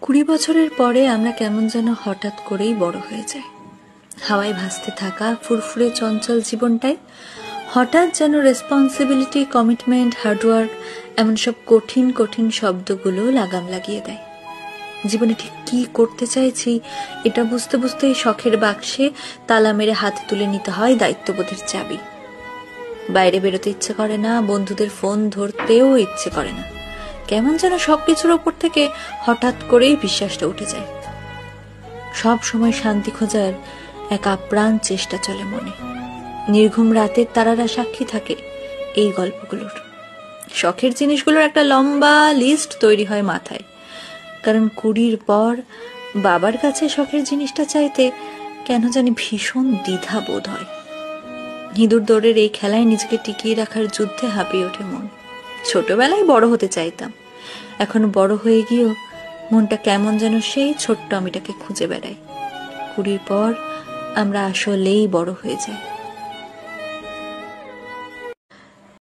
20 বছরের পরে আমরা কেমন যেন হঠাৎ করেই বড় হয়ে যাই। হাওয়ায় ভাসতে থাকা ফুরফুরে চঞ্চল জীবনটাই হঠাৎ যেন রেসপন্সিবিলিটি, কমিটমেন্ট, হার্ডওয়ার্ক এমন সব কঠিন কঠিন শব্দগুলো লাগাম লাগিয়ে দেয়। জীবনে ঠিক কি করতে চাইছি এটা বুঝতে বুঝতেই শখের বাক্সে তালা মেরে হাতে তুলে নিতে হয় দায়িত্ববোধের চাবি। বাইরে বেরোতে ইচ্ছে করে না, বন্ধুদের ফোন ধরতেও ইচ্ছে করে না। কেমন যেন সবকিছুর ওপর থেকে হঠাৎ করেই বিশ্বাসটা উঠে যায়। সব সময় শান্তি খোঁজার এক আপ্রাণ চেষ্টা চলে মনে। নির্ঘুম রাতের তারারা সাক্ষী থাকে এই গল্পগুলোর। শখের জিনিসগুলোর একটা লম্বা লিস্ট তৈরি হয় মাথায়, কারণ 20 পর বাবার কাছে শখের জিনিসটা চাইতে কেন জানি ভীষণ দ্বিধা বোধ হয়। ইঁদুর দৌড়ের এই খেলায় নিজেকে টিকিয়ে রাখার যুদ্ধে হাঁপিয়ে ওঠে মন। ছোটবেলায় বড় হতে চাইতাম, এখন বড় হয়ে গিয়েও মনটা কেমন যেন সেই ছোট্ট আমিটাকে খুঁজে বেড়ায়। 20 পর আমরা আসলেই বড় হয়ে যাই।